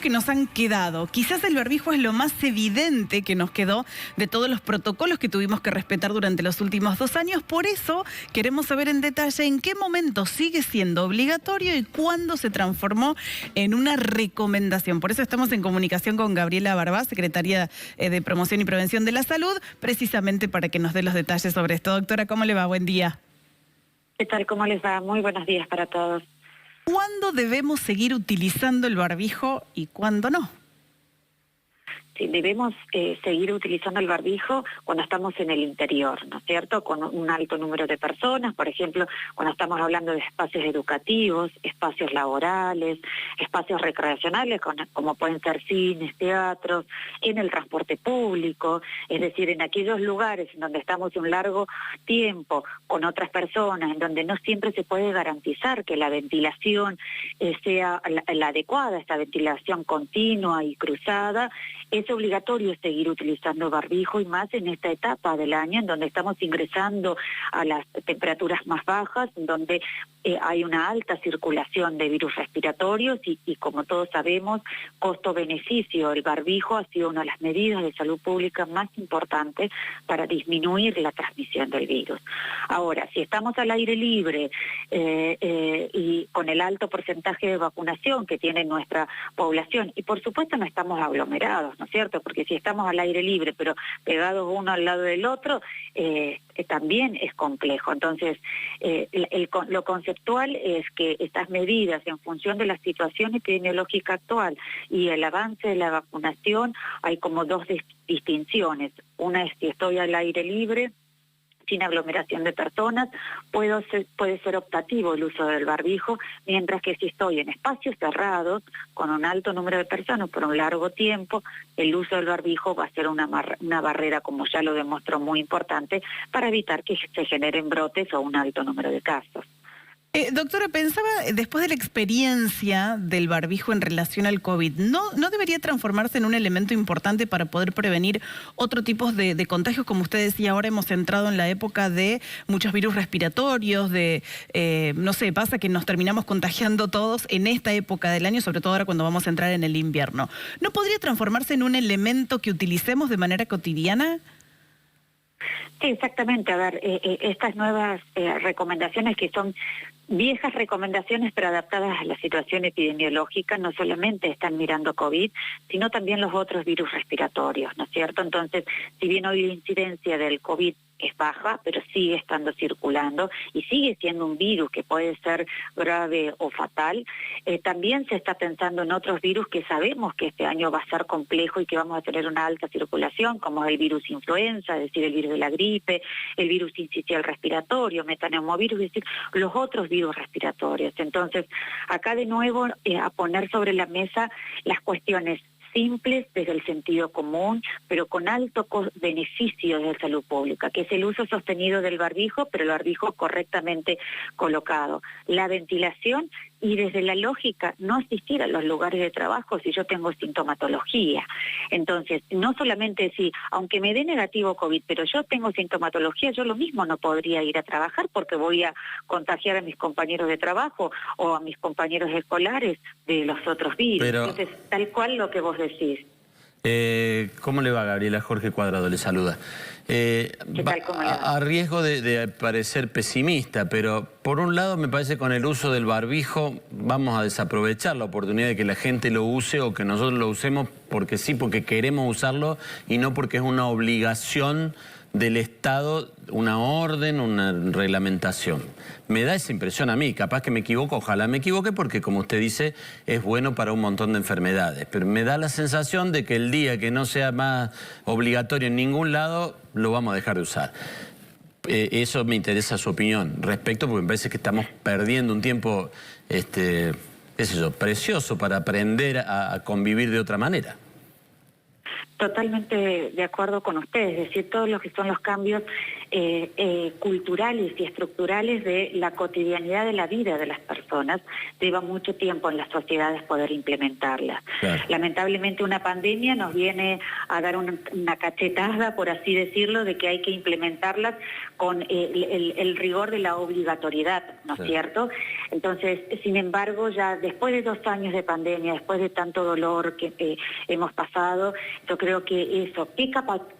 que nos han quedado. Quizás el barbijo es lo más evidente que nos quedó de todos los protocolos que tuvimos que respetar durante los últimos 2 años. Por eso queremos saber en detalle en qué momento sigue siendo obligatorio y cuándo se transformó en una recomendación. Por eso estamos en comunicación con Gabriela Barbá, secretaria de Promoción y Prevención de la Salud, precisamente para que nos dé los detalles sobre esto. Doctora, ¿cómo le va? Buen día. ¿Qué tal? ¿Cómo les va? Muy buenos días para todos. ¿Cuándo debemos seguir utilizando el barbijo y cuándo no? Sí, debemos seguir utilizando el barbijo cuando estamos en el interior, ¿no es cierto? Con un alto número de personas, por ejemplo, cuando estamos hablando de espacios educativos, espacios laborales, espacios recreacionales, como pueden ser cines, teatros, en el transporte público, es decir, en aquellos lugares en donde estamos un largo tiempo con otras personas, en donde no siempre se puede garantizar que la ventilación sea la adecuada, esta ventilación continua y cruzada. Es obligatorio seguir utilizando barbijo y más en esta etapa del año en donde estamos ingresando a las temperaturas más bajas, en donde hay una alta circulación de virus respiratorios y como todos sabemos, costo-beneficio. El barbijo ha sido una de las medidas de salud pública más importantes para disminuir la transmisión del virus. Ahora, si estamos al aire libre y con el alto porcentaje de vacunación que tiene nuestra población, y por supuesto no estamos aglomerados, ¿no es cierto? Porque si estamos al aire libre, pero pegados uno al lado del otro, también es complejo. Entonces, lo conceptual es que estas medidas, en función de la situación epidemiológica actual y el avance de la vacunación, hay como dos distinciones. Una es si estoy al aire libre, sin aglomeración de personas, puede ser optativo el uso del barbijo, mientras que si estoy en espacios cerrados, con un alto número de personas por un largo tiempo, el uso del barbijo va a ser una barrera, como ya lo demostró, muy importante, para evitar que se generen brotes o un alto número de casos. Doctora, pensaba, después de la experiencia del barbijo en relación al COVID, ¿no debería transformarse en un elemento importante para poder prevenir otro tipo de contagios? Como usted decía, ahora hemos entrado en la época de muchos virus respiratorios, no sé, pasa que nos terminamos contagiando todos en esta época del año, sobre todo ahora cuando vamos a entrar en el invierno. ¿No podría transformarse en un elemento que utilicemos de manera cotidiana? Sí, exactamente. A ver, estas nuevas recomendaciones que son viejas recomendaciones pero adaptadas a la situación epidemiológica, no solamente están mirando COVID, sino también los otros virus respiratorios, ¿no es cierto? Entonces, si bien hoy la incidencia del COVID es baja, pero sigue estando circulando y sigue siendo un virus que puede ser grave o fatal, también se está pensando en otros virus que sabemos que este año va a ser complejo y que vamos a tener una alta circulación, como es el virus influenza, es decir, el virus de la gripe, el virus sincicial respiratorio, metaneumovirus, es decir, los otros virus respiratorios. Entonces, acá de nuevo a poner sobre la mesa las cuestiones simples desde el sentido común, pero con alto beneficio de salud pública, que es el uso sostenido del barbijo, pero el barbijo correctamente colocado. La ventilación y desde la lógica no asistir a los lugares de trabajo si yo tengo sintomatología. Entonces, no solamente si, aunque me dé negativo COVID, pero yo tengo sintomatología, yo lo mismo no podría ir a trabajar porque voy a contagiar a mis compañeros de trabajo o a mis compañeros escolares de los otros virus. Entonces, tal cual lo que vos decís. ¿Cómo le va, Gabriela? Jorge Cuadrado le saluda. A riesgo de parecer pesimista, pero por un lado me parece que con el uso del barbijo vamos a desaprovechar la oportunidad de que la gente lo use o que nosotros lo usemos porque sí, porque queremos usarlo y no porque es una obligación del Estado, una orden, una reglamentación. Me da esa impresión a mí, capaz que me equivoco, ojalá me equivoque, porque como usted dice, es bueno para un montón de enfermedades. Pero me da la sensación de que el día que no sea más obligatorio en ningún lado, lo vamos a dejar de usar. Eso me interesa su opinión respecto, porque me parece que estamos perdiendo un tiempo, qué sé yo, precioso para aprender a convivir de otra manera. Totalmente de acuerdo con usted, es decir, todos los que son los cambios culturales y estructurales de la cotidianidad de la vida de las personas, lleva mucho tiempo en las sociedades poder implementarlas. Claro. Lamentablemente una pandemia nos viene a dar una cachetada, por así decirlo, de que hay que implementarlas con el rigor de la obligatoriedad, ¿no es cierto? Entonces, sin embargo, ya después de 2 años de pandemia, después de tanto dolor que hemos pasado, yo creo que eso, que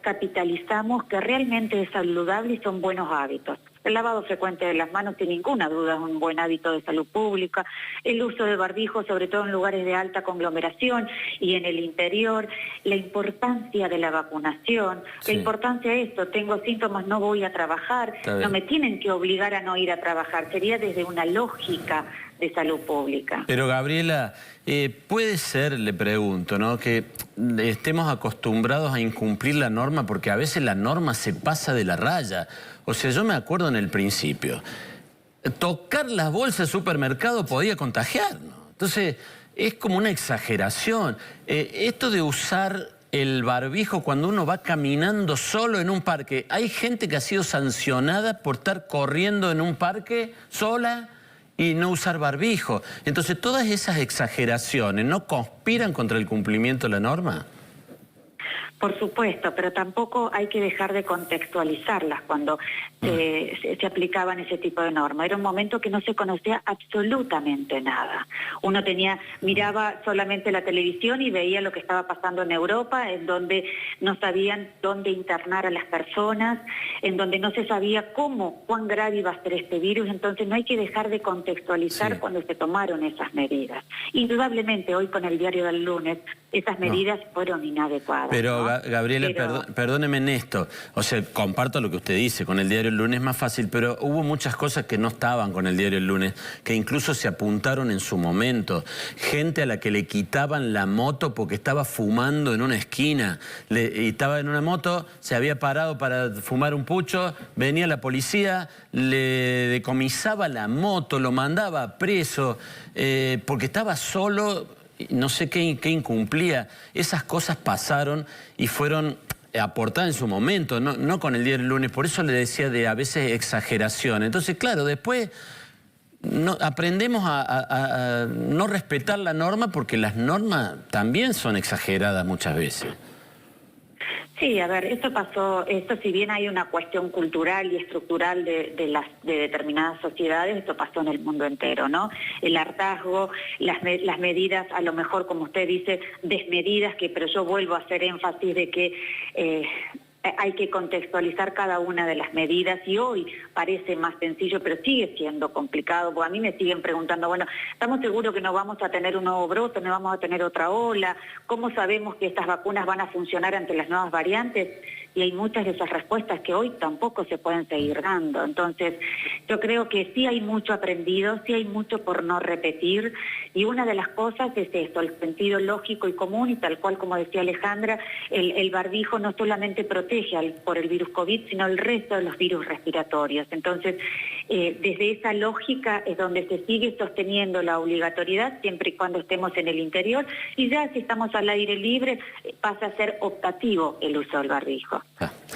capitalizamos, que realmente es saludable y son buenos hábitos. El lavado frecuente de las manos, sin ninguna duda, es un buen hábito de salud pública. El uso de barbijo, sobre todo en lugares de alta conglomeración y en el interior. La importancia de la vacunación. La importancia de esto, tengo síntomas, no voy a trabajar. No me tienen que obligar a no ir a trabajar. Sería desde una lógica de salud pública. Pero Gabriela, puede ser, le pregunto, ¿no?, que estemos acostumbrados a incumplir la norma porque a veces la norma se pasa de la raya. O sea, yo me acuerdo en el principio, tocar las bolsas del supermercado podía contagiar, ¿no? Entonces, es como una exageración. Esto de usar el barbijo cuando uno va caminando solo en un parque, hay gente que ha sido sancionada por estar corriendo en un parque sola y no usar barbijo. Entonces, todas esas exageraciones, ¿no conspiran contra el cumplimiento de la norma? Por supuesto, pero tampoco hay que dejar de contextualizarlas cuando se aplicaban ese tipo de normas. Era un momento que no se conocía absolutamente nada. Uno miraba solamente la televisión y veía lo que estaba pasando en Europa, en donde no sabían dónde internar a las personas, en donde no se sabía cuán grave iba a ser este virus. Entonces no hay que dejar de contextualizar cuando se tomaron esas medidas. Indudablemente hoy con el diario del lunes esas medidas fueron inadecuadas. Pero Gabriela, perdóneme en esto, o sea, comparto lo que usted dice, con el diario El Lunes es más fácil, pero hubo muchas cosas que no estaban con el diario El Lunes, que incluso se apuntaron en su momento. Gente a la que le quitaban la moto porque estaba fumando en una esquina, y estaba en una moto, se había parado para fumar un pucho, venía la policía, le decomisaba la moto, lo mandaba preso, porque estaba solo. No sé qué incumplía. Esas cosas pasaron y fueron aportadas en su momento, no con el diario El Lunes. Por eso le decía de a veces exageración. Entonces, claro, después aprendemos a no respetar la norma porque las normas también son exageradas muchas veces. Sí, a ver, esto si bien hay una cuestión cultural y estructural de determinadas sociedades, esto pasó en el mundo entero, ¿no? El hartazgo, las medidas, a lo mejor, como usted dice, desmedidas, pero yo vuelvo a hacer énfasis de que hay que contextualizar cada una de las medidas y hoy parece más sencillo, pero sigue siendo complicado, porque a mí me siguen preguntando, bueno, ¿estamos seguros que no vamos a tener un nuevo brote, no vamos a tener otra ola? ¿Cómo sabemos que estas vacunas van a funcionar ante las nuevas variantes? Y hay muchas de esas respuestas que hoy tampoco se pueden seguir dando. Entonces, yo creo que sí hay mucho aprendido, sí hay mucho por no repetir, y una de las cosas es esto, el sentido lógico y común, y tal cual como decía Alejandra, el barbijo no solamente protege por el virus COVID, sino el resto de los virus respiratorios. Entonces, desde esa lógica es donde se sigue sosteniendo la obligatoriedad, siempre y cuando estemos en el interior, y ya si estamos al aire libre, pasa a ser optativo el uso del barbijo.